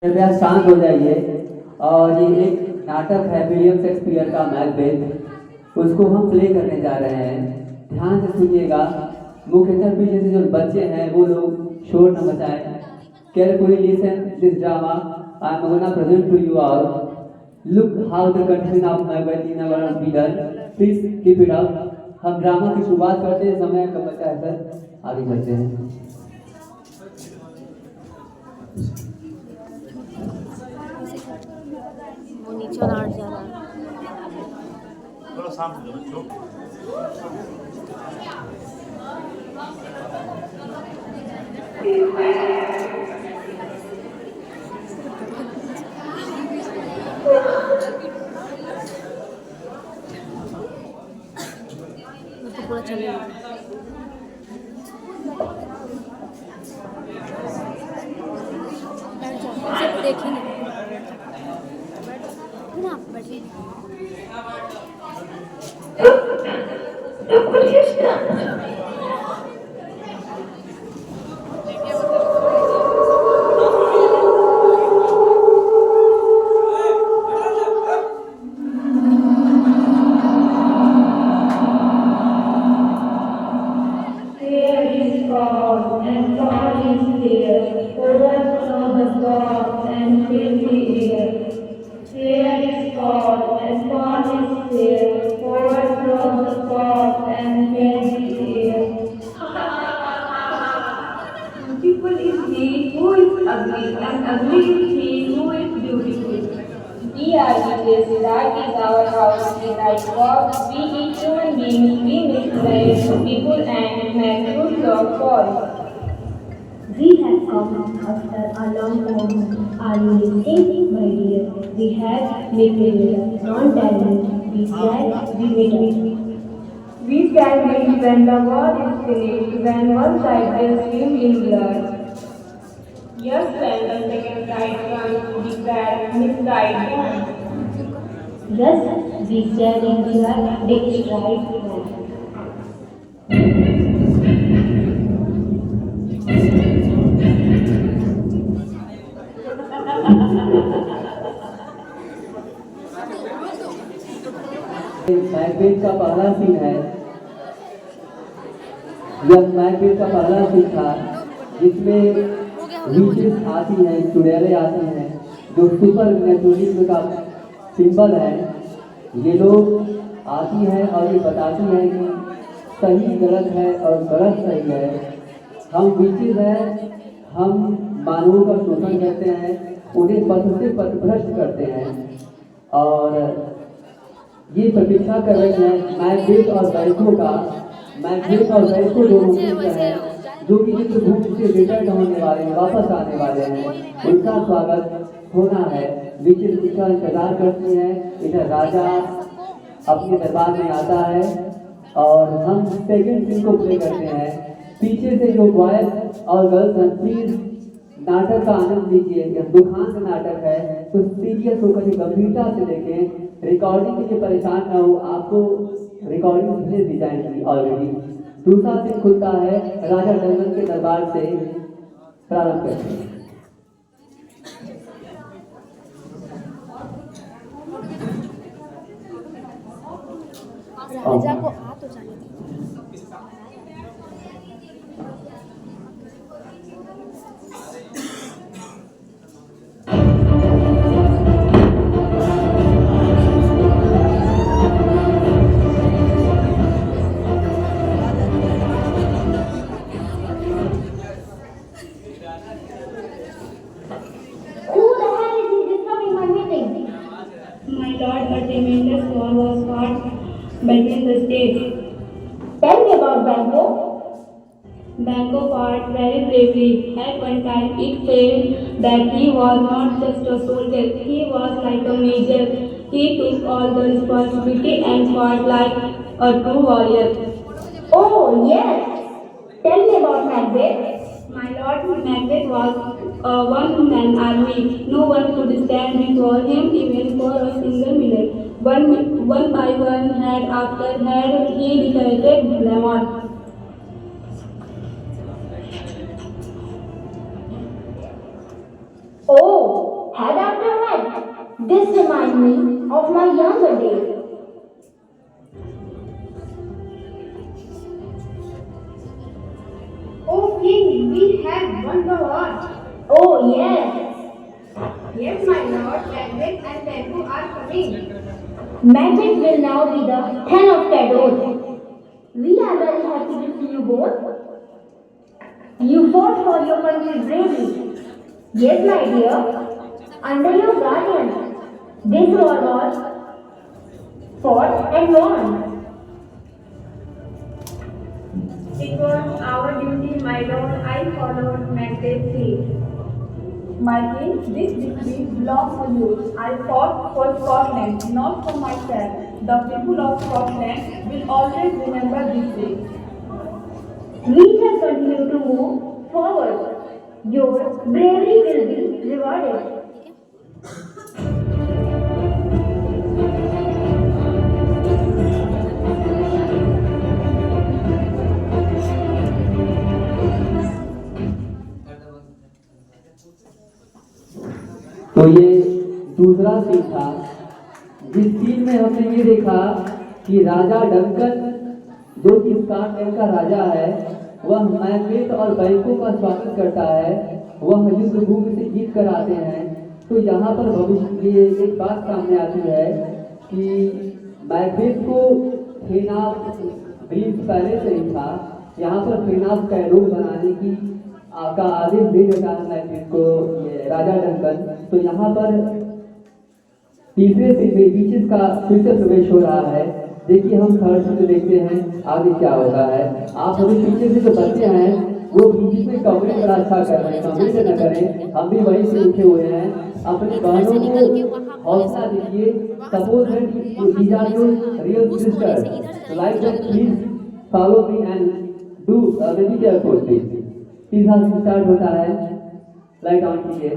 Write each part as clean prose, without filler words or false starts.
कृपया शांत हो जाइए। और ये एक नाटक है विलियम शेक्सपियर का मैकबेथ, उसको हम प्ले करने जा रहे हैं। ध्यान से सुनिएगा। मुख्यतः पीछे से जो बच्चे हैं वो लोग शोर न मचाएं। Carefully listen this drama. I am gonna present to you all. Look how the condition of Macbeth in our begun. Please keep it up. हम ड्रामा की शुरुआत करते हैं, समय का बचा है सर, आगे चलते हैं। वो नीचे और जा रहा है। थोड़ा शांत हो जाओ बच्चों। तो पूरा चलेगा। सिर्फ देखेंगे ना, बैठिए। God and God is there, overthrow the gods and fill the air. Here is God and God is there, overthrow the gods and fill the air. Beautiful is he who is ugly, and ugly is he who is beautiful. We are witches, that is our house, we like walks, we eat human beings, we misbehave to people and make good love for. We have come after a long time. Are you listening, my dear? We have material, non-talent. We shall be better. We shall meet when the war is finished, when one side will swim in blood. Yes, when the second side comes, we shall misguide them. Thus, we shall enjoy the stride life. Macbeth का पहला scene है। यह Macbeth का पहला scene था जिसमें witches आती हैं, चुड़ैलें आती हैं, जो सुपर नेचुरलिज्म का सिंबल है। ये लोग आती हैं और ये बताती हैं कि सही गलत है और गलत सही है। हम विचेस हैं, हम मानवों का शोषण करते हैं, उन्हें पथ से पथभ्रष्ट करते हैं और ये प्रतीक्षा कर रहे हैं मैकबेथ और बैरिको का। मैकबेथ और बैरिको दोनों मित्र हैं जो कि चित्रभूमि से रिटर्न होने वाले हैं, वापस आने वाले हैं। उनका स्वागत होना है। विचित्र उसका इंतजार करती हैं। इधर राजा अपने दरबार में आता है और हम सेकंड सीन को प्ले करते हैं। पीछे से जो बॉयज और गर्ल्स हैं, प्लीज नाटक का आनंद लीजिए। यह दुखांत नाटक है, तो सीरियस होकर के गंभीरता से देखें। रिकॉर्डिंग के लिए परेशान ना हो, आपको रिकॉर्डिंग पहले दी जाएगी ऑलरेडी। दूसरा सीन खुलता है राजा डंगन के दरबार से। प्रारंभ करते हैं। राजा को आ तो जाने दो। My lord, a tremendous war was fought between the states. Tell me about Bango. Bango fought very bravely. At one time, it said that he was not just a soldier, he was like a major. He took all the responsibility and fought like a true warrior. Oh, yes. Tell me about Macbeth. My lord, Macbeth was a one-man army. No one could stand before him even for a single minute. One by one, head after head, he defeated Blamont. Oh, head after head. This reminds me of my younger days. Oh, King, we have won the war. Oh yes, Yes, my lord, Magnet and Tengu are coming. Magnet will now be the 10 of Tador. We are very happy to see you both. You fought for your country bravely. Yes, my dear, under your guardian. This war was fought and won. It was our duty, my lord. I followed Magnet's lead. My king, this victory belongs to you. I fought for Scotland, not for myself. The people of Scotland will always remember this day. We shall continue to move forward. Your bravery will be rewarded. तो ये दूसरा scene था, जिस scene में हमने ये देखा कि राजा डंकन जो कि स्कॉटलैंड का राजा है, वह मैग्नेट और बैंकों का स्वागत करता है, वह युद्ध भूमि से जीत कर आते हैं। तो यहाँ पर भविष्य ये एक बात सामने आती है कि मैग्नेट को फेनाफ ब्रीफ पहले से ही था, यहाँ पर फेनाफ कैरोल बनाने की का आदेश दे देता है मैग्नेट को ये राजा डंकन। तो यहाँ पर तीसरे सीन में बीचेस का फिर से प्रवेश हो रहा है। देखिए हम थर्ड सीन में देखते हैं आगे क्या होता है। आप सभी पीछे से जो बच्चे हैं वो बीच में कवरेज बड़ा अच्छा कर रहे हैं, कवरेज न करें, हम भी वहीं से उठे हुए हैं। अपनी बहनों को हौसला दीजिए, suppose that these are your real sister, like that please follow me and do very careful please. तीसरा सीन स्टार्ट होता है, लाइट ऑन कीजिए।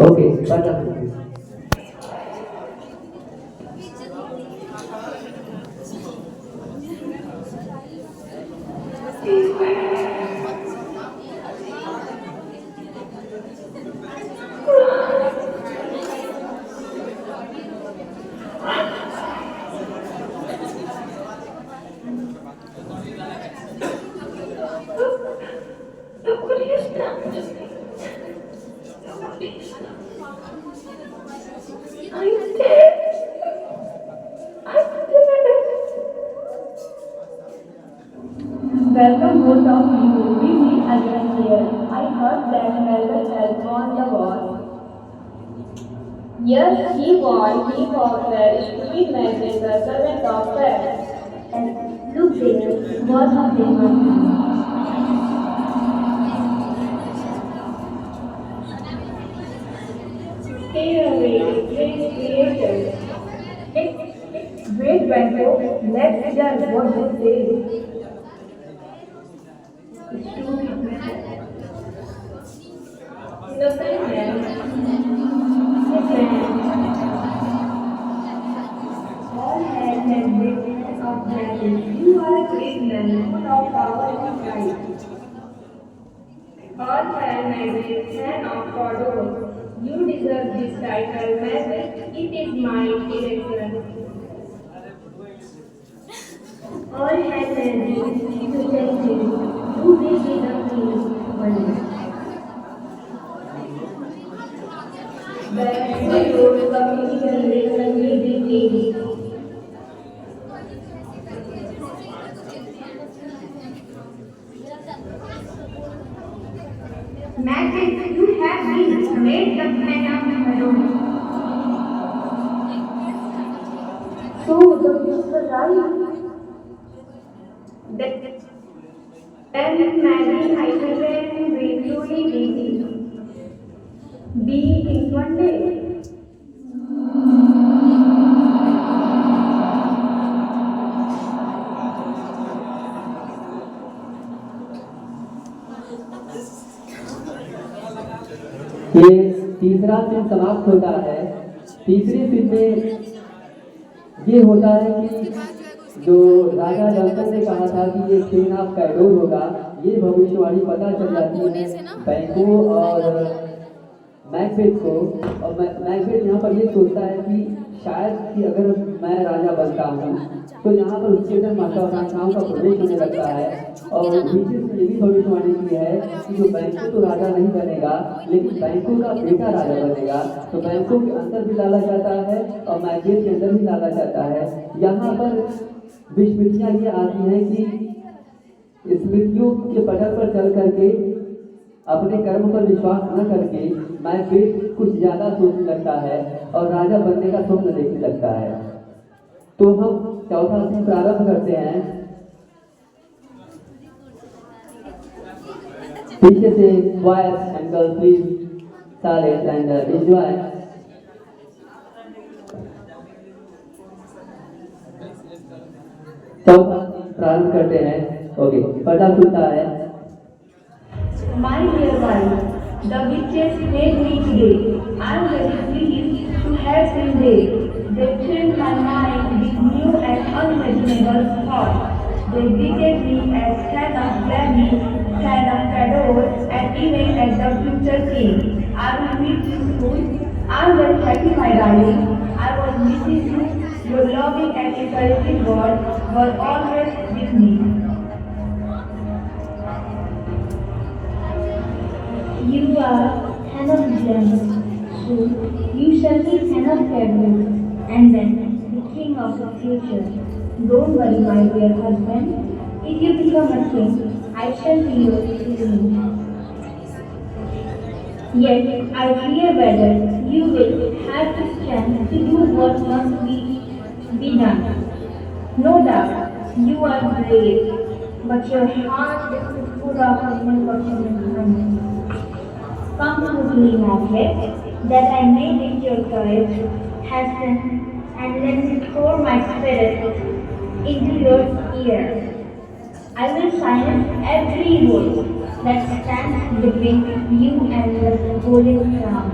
ओके, बता Welcome both of you. We meet again here. I heard that Melville has won the war. Yes, he won. He fought well. Stupid Magnet, the servant of Paris. And look there, what have they done? Stay away, great creators. Wait, Banco. Let's hear what they say. Nothing, man. All hands and greatness of magic. You are a great man, full of power and pride. All hail Magic, man of Cordova. You deserve this title, Magic. It is mine, Excellence. All had their dreams to tell you who will be the king one day. The heroes coming generation will be king. Magic, you have been made the man of heroes. So the king was right. Then Magic, I can be truly be in one day. ये तीसरा scene समाप्त होता है। तीसरे scene में ये होता है कि जो राजा डंकन ने कहा था कि ये क्वीन ऑफ कैडोर होगा, ये भविष्यवाणी पता चल जाती है बैंको और मैकबेथ को। और मैकबेथ यहाँ पर ये सोचता है कि शायद कि अगर मैं राजा बनता हूँ तो यहाँ पर उसके अंदर महत्वाकांक्षाओं का प्रवेश होने लगता है। और नीचे से ये भी भविष्यवाणी की है कि जो बैंको तो राजा नहीं बनेगा लेकिन बैंको का बेटा राजा बनेगा। तो बैंको के अंदर भी लाला जाता है और मैकबेथ के अंदर भी लाला जाता है। यहाँ पर विस्मृतियाँ ये आती हैं कि स्मृतियों के पटल पर चल करके अपने कर्म पर विश्वास न करके मैकबेथ कुछ ज्यादा सोचने लगता है और राजा बनने का स्वप्न देखने लगता है। तो हम चौथा सीन प्रारंभ करते हैं। पीछे से boys and girls please silent and enjoy. चौथा सीन प्रारंभ करते हैं। ओके, पर्दा खुलता है। My dear wife, the witches made me today. I am very pleased to have seen them. They filled my mind with new and unimaginable thoughts. They greeted me as Can of Gladney, Can of Cador, and even as the future king. I will meet you soon. I am very happy, my darling. I was missing you. Your loving and encouraging words were always with me. You are Hen of Glen, soon you shall be Hen of Cadwood, and then the king of the future. Don't worry, my dear husband. If you become a king, I shall be your queen. Yet I fear whether you will have the strength to do what must be done. No doubt you are brave, but your heart is full of unfortunate. Come quickly, Margaret, that I may get your courage, hasten, and let me pour my spirit into your ear. I will silence every voice that stands between you and the golden crown.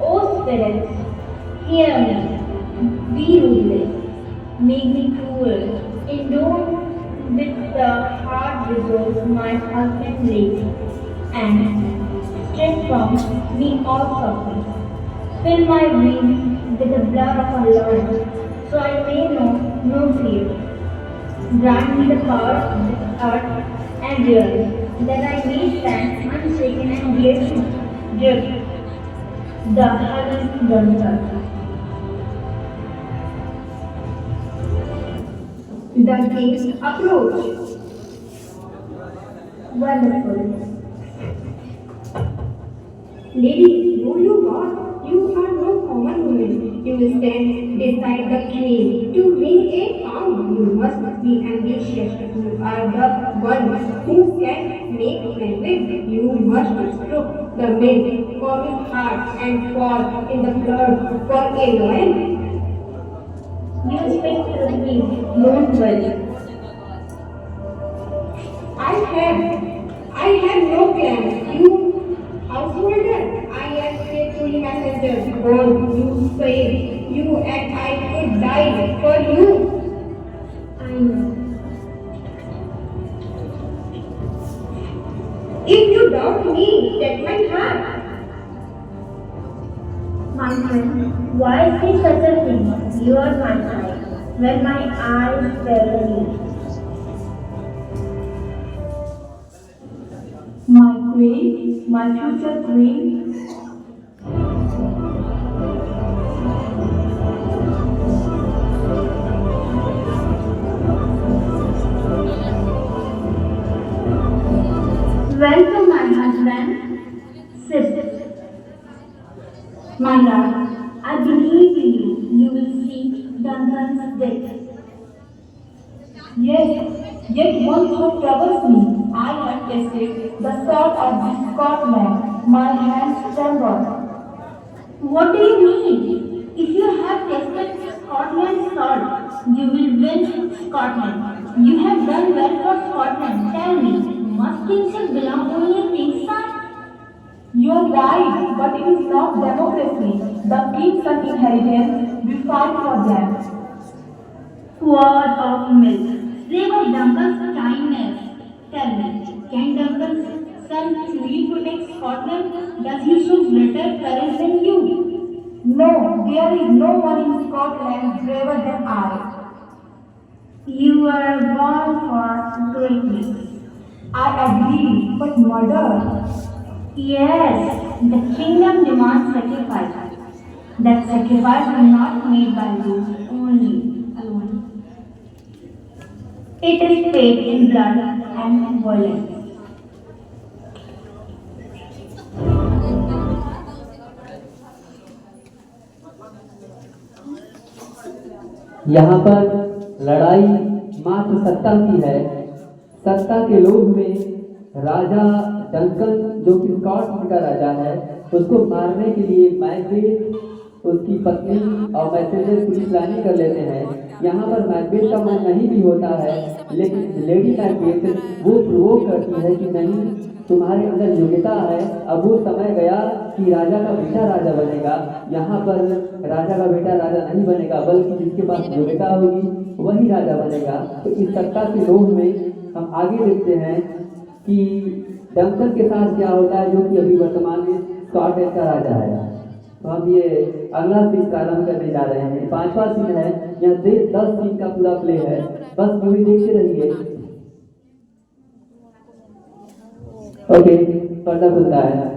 O spirits, hear me. Be ruthless. Make me cruel. Endure with the hard resolve my husband laid, and strip from me all suffering. Fill my veins with the blood of our Lord, so I may know no fear. Grant me the power of this earth and the earth, that I may stand unshaken and dare to drift the heavens thunder. The king approached. Wonderful. Lady, who you are? You are no common woman. You stand beside the king. To win a crown, you must be ambitious. You are the one who can make friends. You must stroke the men for his heart and fall in the blood for a lion. You speak to me. Don't worry. I have no plans. You householder, I am faithfully messenger. Oh, you say you and I could die for you. I know. If you doubt me, take my heart. My friend, why say such a thing? You are my eye, when my eyes fail you. My queen, my future queen. Welcome, my husband. Sit. My lord, I believe in you. You will see Duncan's death. yes, yet one thought troubles me. I have tasted the salt of this Scotland. My hands tremble. What do you mean? If you have tasted Scotland's salt, you will win Scotland. You have done well for Scotland. Tell me, must kingship belong only in Kingston? You are right, but it is not democracy. The king's son inheritance, we fight for them. quart of milk. Save of Duncan's kindness. Tell me, can Duncan's son truly protect Scotland? Does he show greater courage than you? No, there is no one in Scotland braver than I. You were born for greatness. I agree, but murder? Yes, the kingdom demands sacrifice. That sacrifice is not made by you only alone. It is paid in blood and violence. यहाँ पर लड़ाई मात्र सत्ता की है। सत्ता के लोभ में राजा डंकन, जो कि स्कॉटलैंड का राजा है, उसको मारने के लिए मैकबेथ, उसकी पत्नी और मैसेंजर पुलिस प्लानिंग कर लेते हैं। यहाँ पर मैकबेथ का मन नहीं भी होता है, लेकिन लेडी मैकबेथ वो प्रोवोक करती है कि नहीं, तुम्हारे अंदर योग्यता है, अब वो समय गया कि राजा का बेटा राजा बनेगा। यहाँ पर राजा का बेटा राजा नहीं बनेगा, बल्कि जिसके पास योग्यता होगी वही राजा बनेगा। तो इस सत्ता के लोभ में हम आगे देखते हैं कि डंकन के साथ क्या होता है, जो कि अभी वर्तमान में स्कॉटलैंड का राजा है। तो हम ये अगला सीन प्रारंभ करने जा रहे हैं। 5वां सीन है, यहाँ से 10 सीन का पूरा प्ले है, बस मूवी देखते रहिए। ओके, पर्दा खुलता है।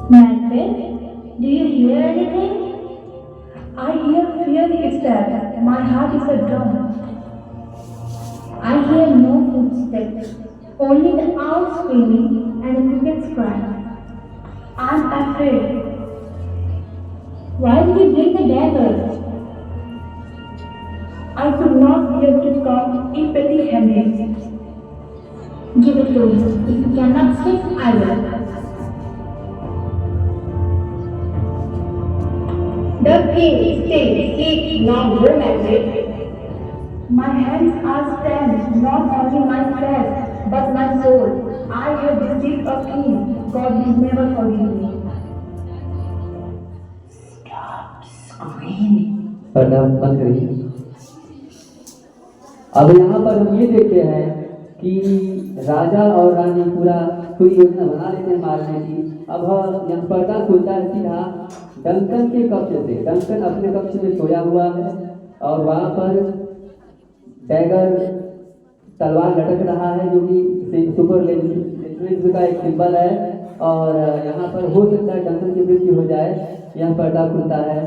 Macbeth, do you hear anything? I hear fear itself. My heart is a drum. I hear no footsteps, only the owl screaming and the cricket's cry. I'm afraid. Why did you bring the dagger? I could not bear to come empty-handed. Give it to me. If you cannot speak, I will. The king, stay, now go, Macbeth. My hands are stamped, not only my flesh, but my soul. I have deceived a king. God will never forgive me. Stop screaming. पर्दा बंद करिए। अब यहाँ पर हम ये देखते हैं कि राजा और रानी पूरी योजना बना लेते हैं मारने की। अब यहाँ पर्दा खुलता है सीधा डंकन के कक्ष से। डंकन अपने कक्ष में सोया हुआ है और वहाँ पर डैगर, तलवार लटक रहा है, जो कि सुपर लेजेंड का एक सिंबल है। और यहाँ पर हो सकता है डंकन की मृत्यु हो जाए। यह पर्दा खुलता है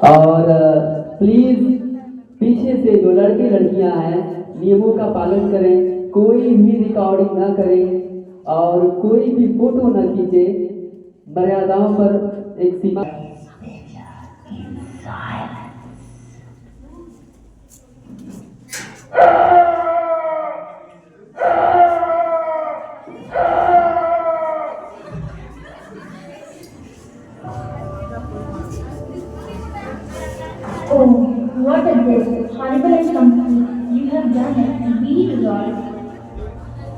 और प्लीज पीछे से जो लड़के लड़कियां हैं नियमों का पालन करें, कोई भी रिकॉर्डिंग ना करें और कोई भी फोटो न खींचे। मर्यादाओं पर एक सीमा। Oh, what is this? Horrible and complete. You have done it. Be resolved.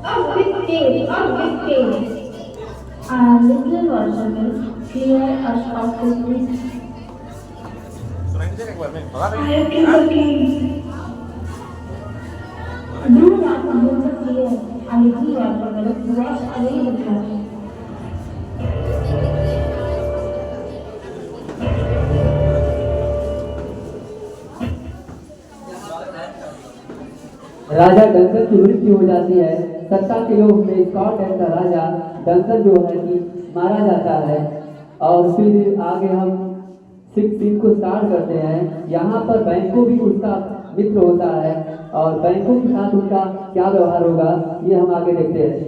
A wicked, a wicked. Little worshipers, clear us of this risk. I have killed the king. Do not remove the fear. A little worshipers, wash away the blood. Raja Duncan की मृत्यु हो जाती है। सत्ता के लोभ में Scotland का राजा डंकन जो है कि मारा जाता है। और फिर आगे हम 6 सीन को स्टार्ट करते हैं। यहाँ पर बैंको भी उसका मित्र होता है और बैंकों के साथ उनका क्या व्यवहार होगा ये हम आगे देखते हैं।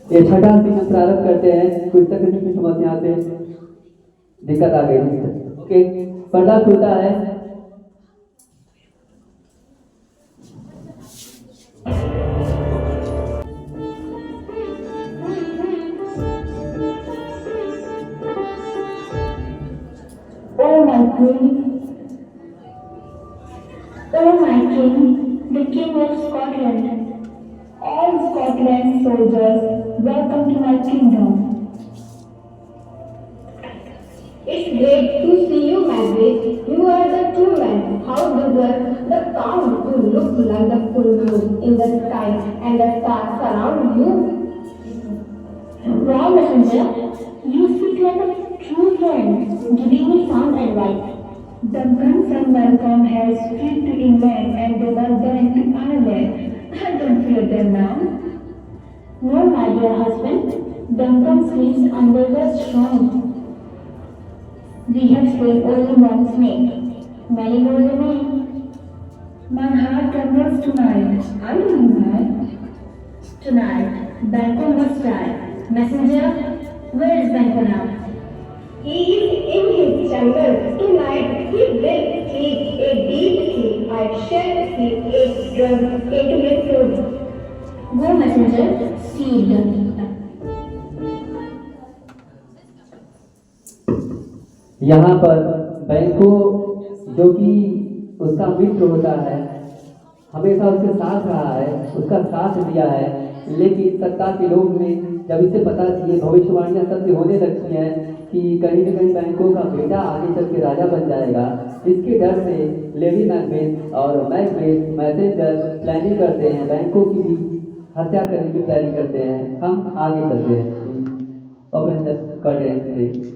ये 6वां सीन प्रारंभ करते हैं। कुछ तकनीकी समस्या से दिक्कत आ गई। ओके, पर्दा खुलता है। queen. Oh, my king, the king of Scotland. All Scotland's soldiers, welcome to my kingdom. It's great to see you, Margaret. You are the true man. How deserve the count to look like the full moon in the sky and the stars surround you? Wow, messenger, you speak like a true friend, giving me sound advice. Duncan from Malcolm has fled to England and they were going to Ireland. I don't fear them now. No, my dear husband, Duncan sleeps under the stone. We have saved only one snake. Many more remain. My heart trembles tonight. Are you mad? Tonight, Banco must die. Messenger, where is Banco now? He is in his chamber. Tonight, he will sleep a deep sleep. I shall sleep a drug into his food. Go, messenger, see it done. यहाँ पर बैंको जो कि उसका मित्र होता है, हमेशा उसके साथ रहा है, उसका साथ दिया है, लेकिन सत्ता के लोभ में जब इसे पता चली, भविष्यवाणियां सत्य होने लगती हैं कि कहीं न कहीं बैंको का बेटा आगे चल के राजा बन जाएगा, इसके डर से लेडी मैकबेथ और मैकबेथ मैसेंजर प्लानिंग करते हैं, बैंको की भी हत्या करने की तैयारी करते हैं। हम आगे चलते हैं। Open curtain.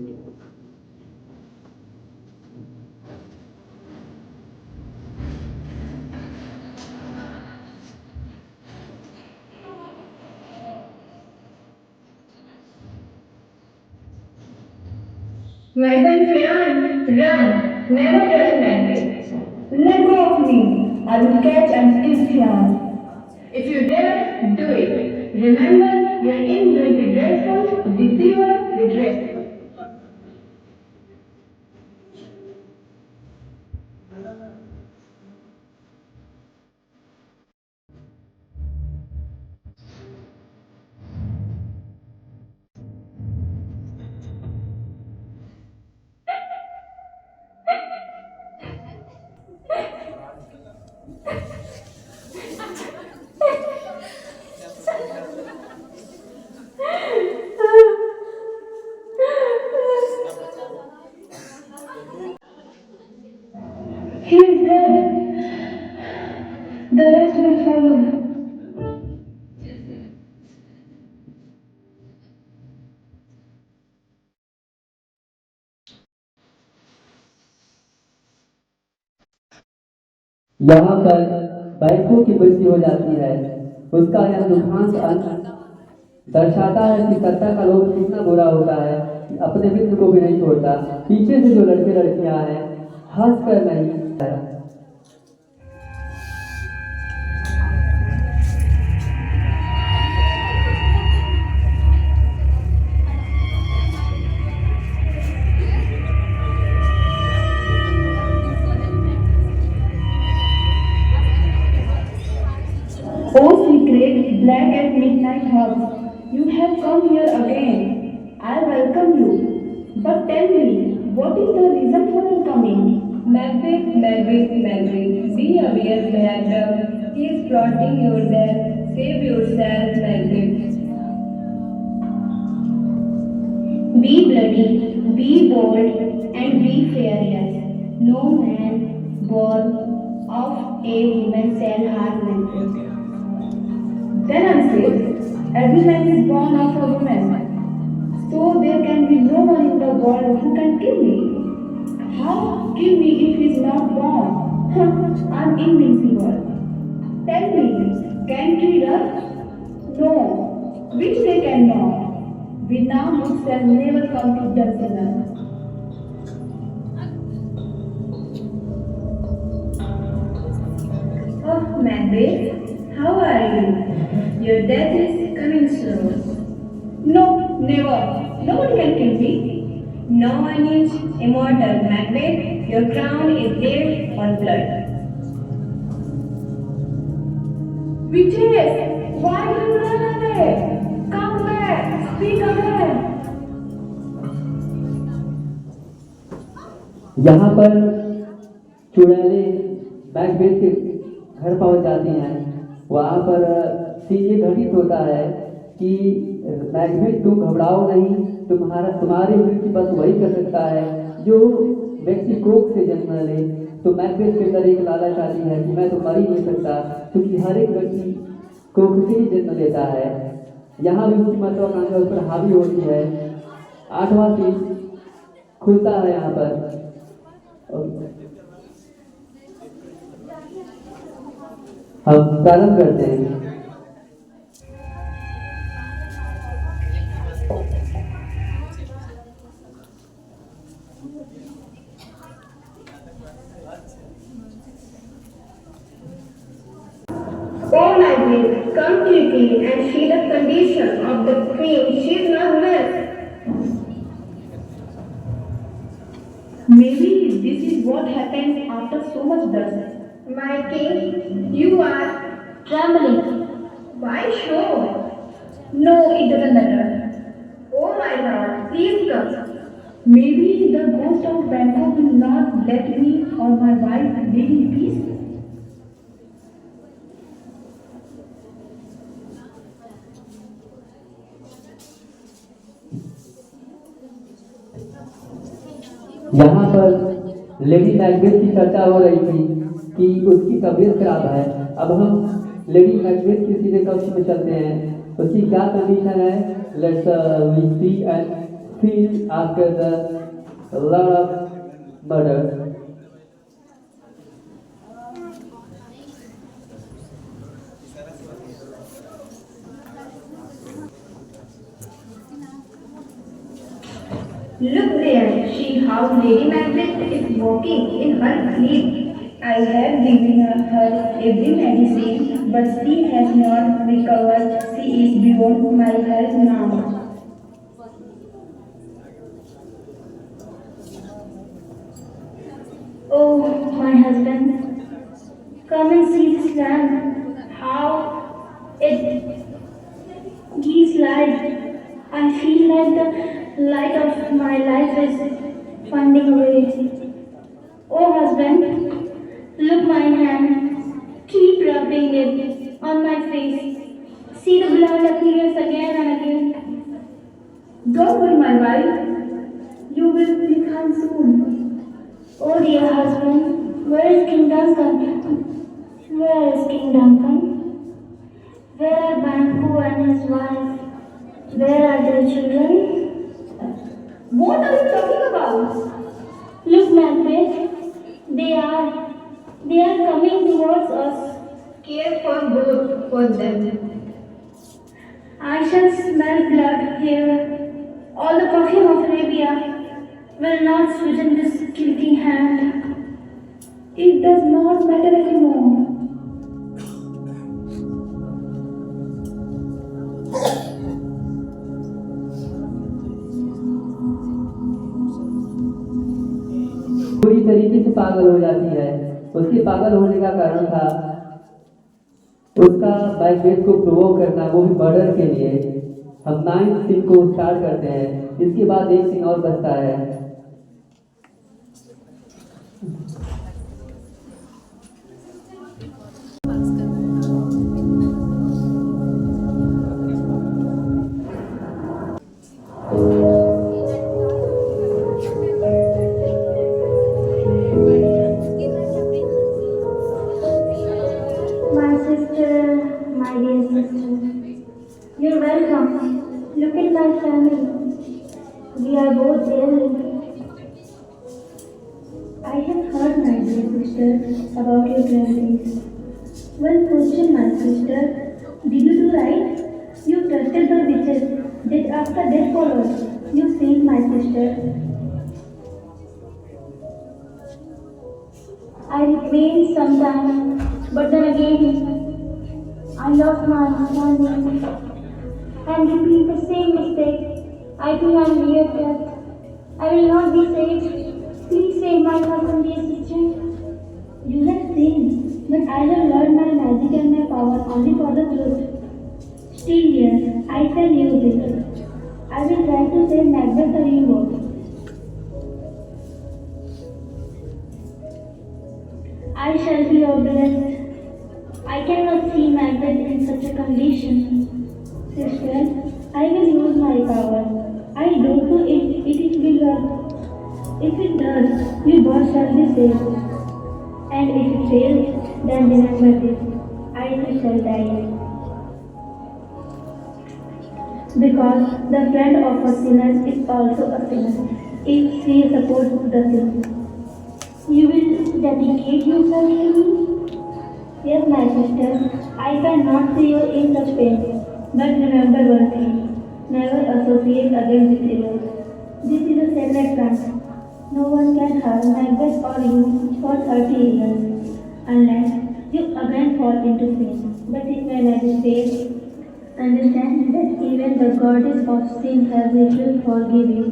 My son Fian, run, never touch Magnet. Let go of me. I will catch and steal Fian. If you dare, do it. Remember, your aim will be dreadful, deceiver, regretful. He is dead. The rest will follow. यहाँ पर बैंको की मृत्यु हो जाती है। उसका यह दुखांत अंत दर्शाता है कि सत्ता का लोभ कितना बुरा होता है, अपने मित्र को भी नहीं छोड़ता। पीछे से जो लड़के लड़कियां हैं, हंस कर नहीं O secret, black as midnight hawk, you have come here again. I welcome you. But tell me, what is the reason for your coming? Magnet, be aware, madam. He is plotting your death. Save yourself, Magnet. Be bloody, be bold, and be fearless. No man born of a woman shall harm Magnet. Then unsafe. Every man is born of a woman. So there can be no one in the world who can kill me. How kill me if he is not born? I'm invincible. Tell me, can he run? No, which they cannot. We now shall never come to Dunsinane. Oh, Macbeth, how are you? Your death is coming soon. No, never. Nobody can kill me. No one is immortal, Macbeth. Your crown is built on blood. Witches, why do you run away? Come back, speak again. यहाँ पर चुड़ैलें Macbeth के घर पहुंच जाती हैं। वहाँ पर scene ये घटित होता है कि मैकबेथ तुम घबराओ नहीं, तुम्हारे मृत्यु बस वही कर सकता है जो व्यक्ति कोख से जन्म ले। तो मैकबेथ के अंदर एक लालच आती है कि मैं तो मर ही नहीं सकता, क्योंकि हर एक व्यक्ति कोख से ही जन्म लेता है। यहाँ भी उसकी महत्वाकांक्षा उस पर हावी होती है। 8वां सीन खुलता है यहाँ पर। हम प्रारंभ करते हैं। Oh my dear, come quickly and see the condition of the queen. She is not well. Maybe this is what happens after so much dust. My king, you are Trembling. why so? No, it doesn't matter. Oh my lord, please come. Maybe the ghost of Bangkok will not let me or my wife live in peace. यहाँ पर lady Macbeth की चर्चा हो रही थी कि उसकी तबीयत खराब है। अब हम लेडी मैकबेथ के सीधे कक्ष में चलते हैं। उसकी क्या कंडीशन है, let's we see and feel after the lord of murder. Look there, see how Lady Macbeth is walking in her sleep. I have given her every medicine, but she has not recovered. She is beyond my help now. Oh, my husband, come and see this lamp. How it gives light. I feel like the light of my life is finding a way. Oh, husband, look my hand. Keep rubbing it on my face. See the blood appears again and again. Don't worry, my wife. You will be fine soon. Oh dear husband, where is King Duncan? Where is King Duncan? Where are Banku and his wife? Where are their children? What are you talking about? Look, Macbeth, they are coming towards us. Care for both for them. I shall smell blood here. All the perfume of Arabia will not sweeten this guilty hand. It does not matter anymore. पूरी तरीके से पागल हो जाती है। उसके पागल होने का कारण था उसका मैकबेथ को प्रोवोक करना, वो भी मर्डर के लिए। हम 9th सीन को स्टार्ट करते हैं। इसके बाद एक सीन और बचता है। My sister, my dear sister, you're welcome. Look at my family. We are both ill. I have heard, my dear sister, about your remedies. One question, my sister. Did you do right? You trusted the witches. That after death followed. You saved my sister. I remained sometime, but then again, I lost my understanding and repeat the same mistake. I think I am near death. I will not be saved. Please save my husband, dear sister. You have sinned, but I have learned my magic and my power only for the truth. Still here, I shall use it. I will try to save Macbeth or you both. I shall be your blessed. I cannot see my bed in such a condition. Sister, I will use my power. I don't know if it will work. If it does, you both shall be saved. And if it fails, then remember this. I too shall die. Because the friend of a sinner is also a sinner, if she supports the sin. You will dedicate yourself to me? Yes, my sister, I cannot see you in such pain. But remember one thing, never associate again with evil. This is a sacred plant. No one can harm Macbeth or you for 30 years, unless you again fall into sin. But if my majesty understand that even the goddess of sin has little forgiving.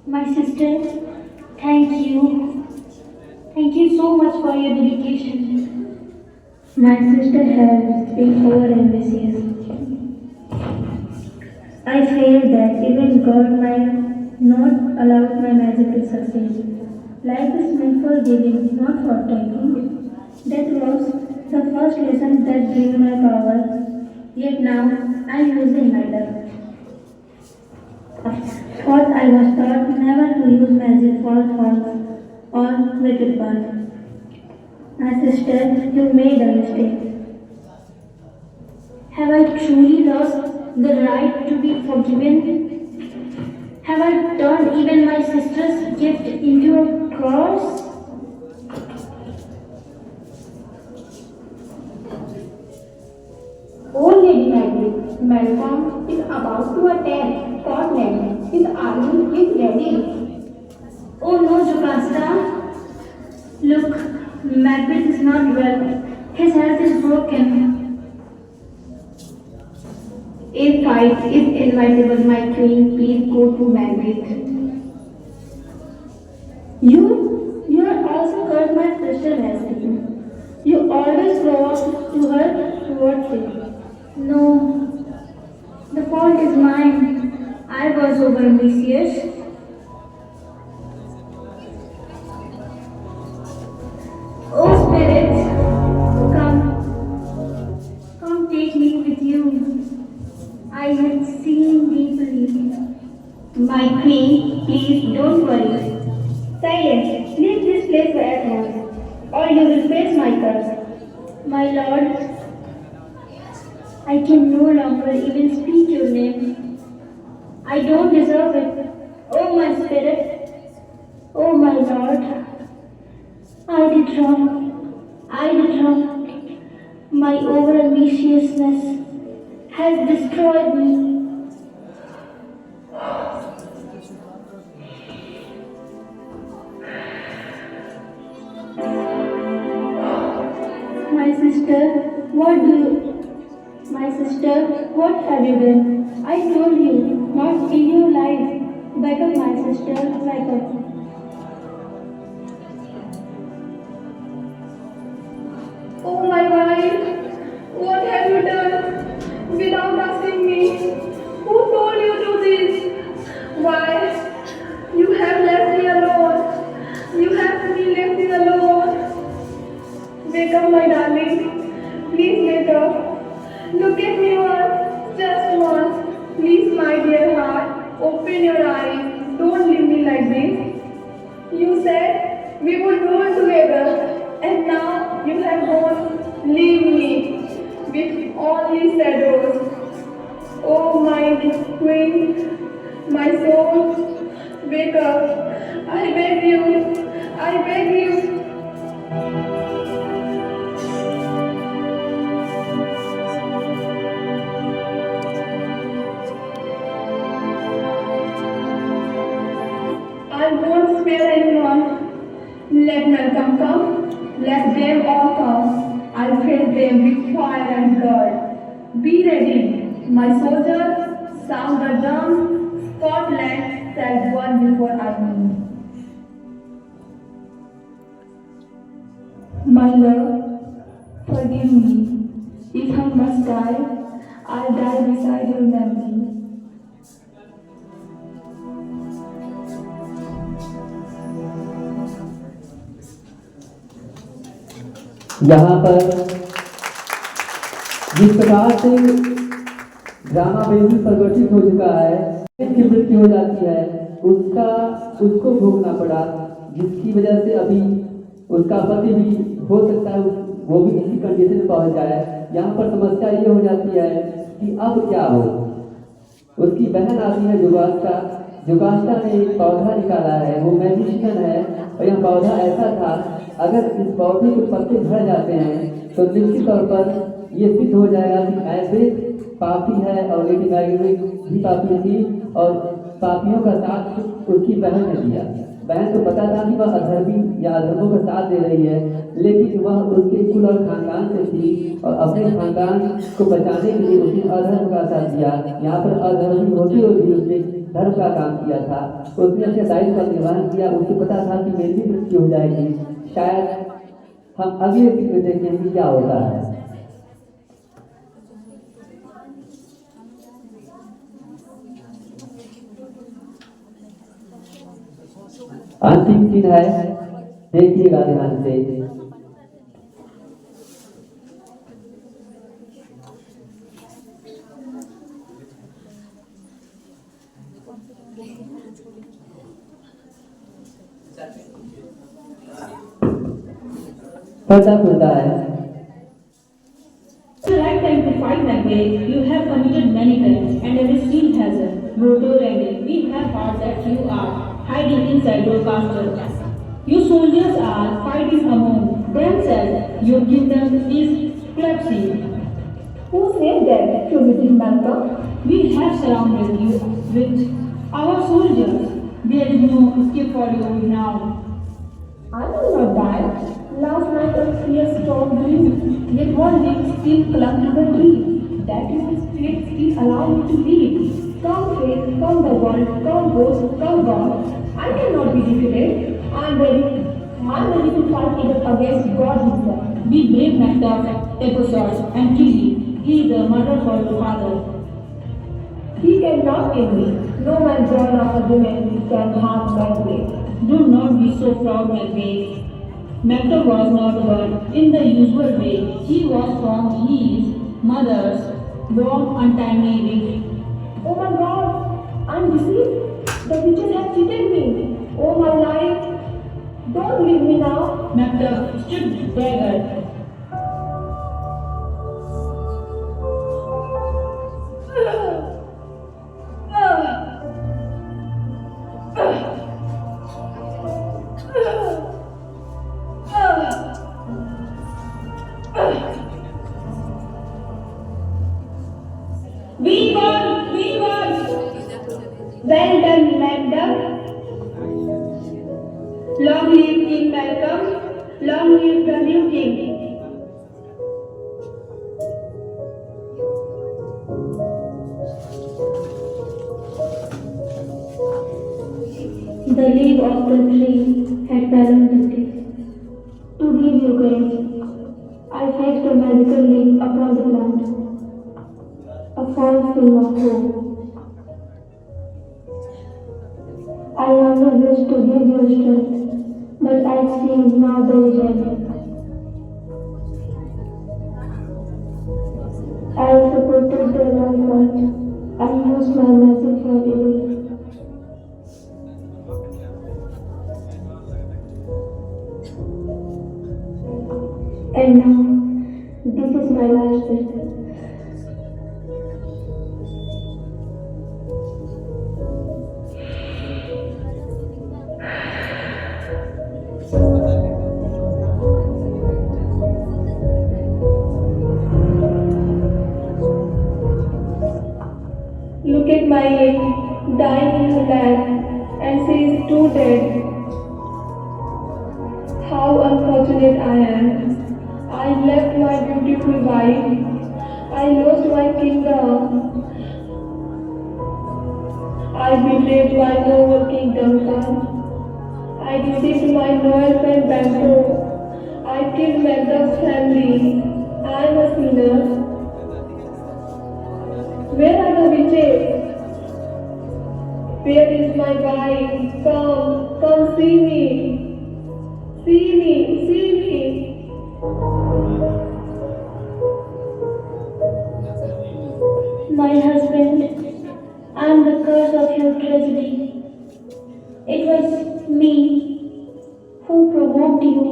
My sister, thank you. Thank you so much for your dedication. My sister has been over-ambitious. I fear that even God might not allow my magic to succeed. Life is meant for giving, not for taking. That was the first lesson that gave my power. Yet now I am using my luck. First I was taught never to use magic for false or wicked paths. My sister, you made a mistake. Have I truly lost the right to be forgiven? Have I turned even my sister's gift into a cross? Oh, Lady Maggie, Malcolm is about to attack Scotland. His army is ready. Oh no, Jocasta. Look, Macbeth is not well. His health is broken. A fight is inevitable, my queen. Please go to Macbeth. You are also hurt my sister Leslie. You always go up to her towards it. No, the fault is mine. I was over-ambitious. Oh, spirits, come take me with you. I had seen deeply. My queen, please don't worry. Silence, leave this place at once, or you will face my curse. My lord, I can no longer even speak your name. I don't deserve it. Oh, my spirit. Oh, my lord. I did wrong. I did wrong. My over-ambitiousness has destroyed me. My sister, what have you done? I told you, not in your life. Back up, my sister, back up. Oh, my wife, what have you done without asking me? Who told you to do this? Why? You have left me alone. You have left me alone. Wake up, my darling. Please wake up. Look at me once, just once. Please, my dear heart, open your eyes. Don't leave me like this. You said we would rule together, and now you have gone. Leave me with only shadows. Oh, my queen, my soul, wake up. I beg you. I beg you. I won't spare anyone. Let Malcolm come. Let them all come. I'll face them with fire and blood. Be ready, my soldiers. Sound the drum. Scotland shall burn before our knee. My love, forgive me. If I must die, I'll die beside your memory. यहाँ पर जिस प्रकार से drama बिल्कुल प्रगटित हो चुका है, की मृत्यु हो जाती है, उसको भोगना पड़ा, जिसकी वजह से अभी उसका पति भी हो सकता है वो भी इसी कंडीशन में पहुंच जाए। यहाँ पर समस्या ये हो जाती है कि अब क्या हो। उसकी बहन आती है जुगास्ता ने एक पौधा निकाला है, वो मैजिशियन है, और यह पौधा ऐसा था, अगर इस पौधे के पत्ते झड़ जाते हैं तो निश्चित तौर पर ये सिद्ध हो जाएगा कि ऐसे पापी है, और लेकिन मैग्नेट भी पापी थी, और पापियों का साथ उसकी बहन ने दिया। बहन को पता था कि वह अधर्मी या अधर्मों का साथ दे रही है, लेकिन वह उसके कुल और खानदान से थी, और अपने खानदान को बचाने के लिए उसने अधर्म का साथ दिया। यहाँ पर अधर्मी होते हुए भी उसने धर्म का काम किया था। उसने अपने दायित्व का निर्वहन किया। उसे पता था कि मेरी भी मृत्यु हो जाएगी। शायद हम अगले दिन में देखें कि क्या होता है। अंतिम दिन है, देखिएगा ध्यान से। पर्दा खुलता है। It's the right time to fight that way. You have committed many crimes, and every sin has a brutal ending. We have heard that you are hiding inside your castle. You soldiers are fighting among themselves. Your kingdom is collapsing. Who said that to visit Bangkok? We have surrounded you with our soldiers. There is no escape for you now. I will not die. Last night a fierce storm blew, yet one leaf still clung to the tree. That your spirit still allowed me to live. Come fate, come the world, come ghost, come God. I cannot be defeated. I am ready to fight even against God himself. Be brave, Macduff, take a sword and kill him. He is a murderer for your father. He cannot kill me. No man born of a woman can harm my way. Do not be so proud, Macbeth. Macduff was not born in the usual way. He was from his mother's born untimely. Oh my God! I am deceived. The witches have cheated me. Oh my life! Don't leave me now. Macduff stood dagger. We won! We won! Well done, Macduff. Long live King Malcolm. Long live the new king. The leaf of the tree had fallen to this. To give you courage, I fetched a magical leaf upon the plant. A fall full of hope. I only wish to give you strength, but I see now the result. I supported the wrong part. I used my magic for evil. And now, this is my last breath. Look at my aunt dying in her lap, and she is too dead. How unfortunate I am. I left my beautiful wife. I lost my kingdom. I betrayed my noble kingdom son. I deceived my royal friend Banquo. I killed Macduff's family. I am a sinner. Where are the witches? Where is my wife? Come see me. See me, see me. My husband, I am the cause of your tragedy. It was me who provoked you.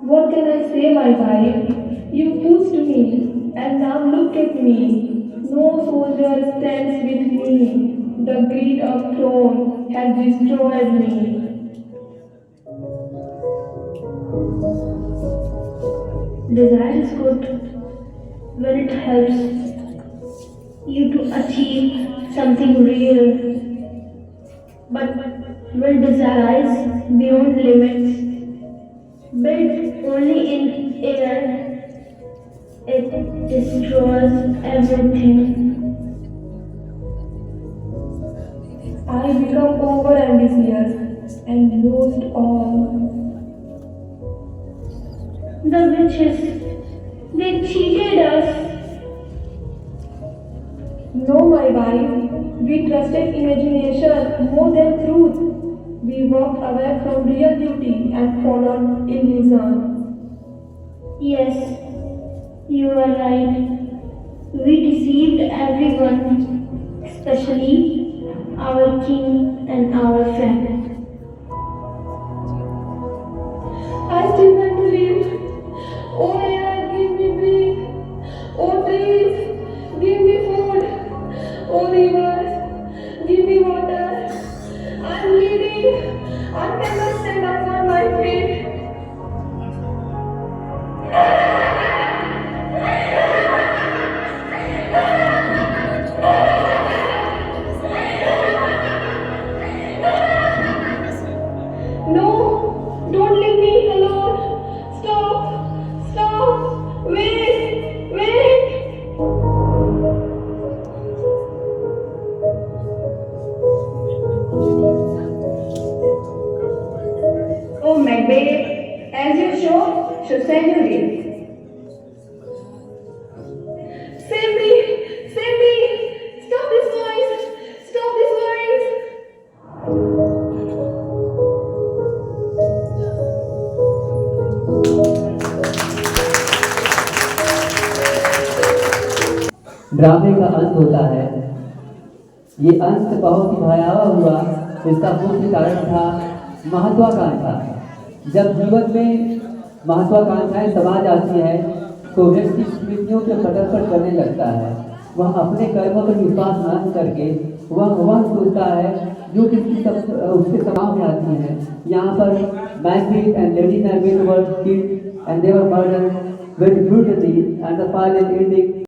What can I say, my wife? You pushed me, and now look at me. No soldier stands with me. The greed of throne has destroyed me. Desire is good when it helps you to achieve something real. But when desire is beyond limits, built only in air, it destroys everything. I become over ambitious and lost all. The witches, they cheated us. No, my wife, we trusted imagination more than truth. We walked away from real beauty and followed illusion. Yes, you are right. We deceived everyone, especially our king and our friend. I still want to live. Oh air, give me breath. Oh trees, give me food. Oh rivers, give me water. I'm bleeding. I cannot stand up on my feet. No, don't leave me alone. Stop, stop, wait, wait. Oh, Macbeth, as you should send you this. Save me, save me. Stop this noise, stop this noise. ड्रामे का अंत होता है। ये अंत बहुत ही भयावह हुआ। इसका मुख्य कारण था महत्वाकांक्षा। जब जीवन में महत्वाकांक्षाएं समा जाती हैं तो व्यक्ति स्मृतियों के पटल करने लगता है। वह अपने कर्मों पर विश्वास न करके वह सोचता है जो उसके समाज में आती है। यहाँ पर Macbeth and lady Macbeth were killed and they were murdered very brutally, and the final ending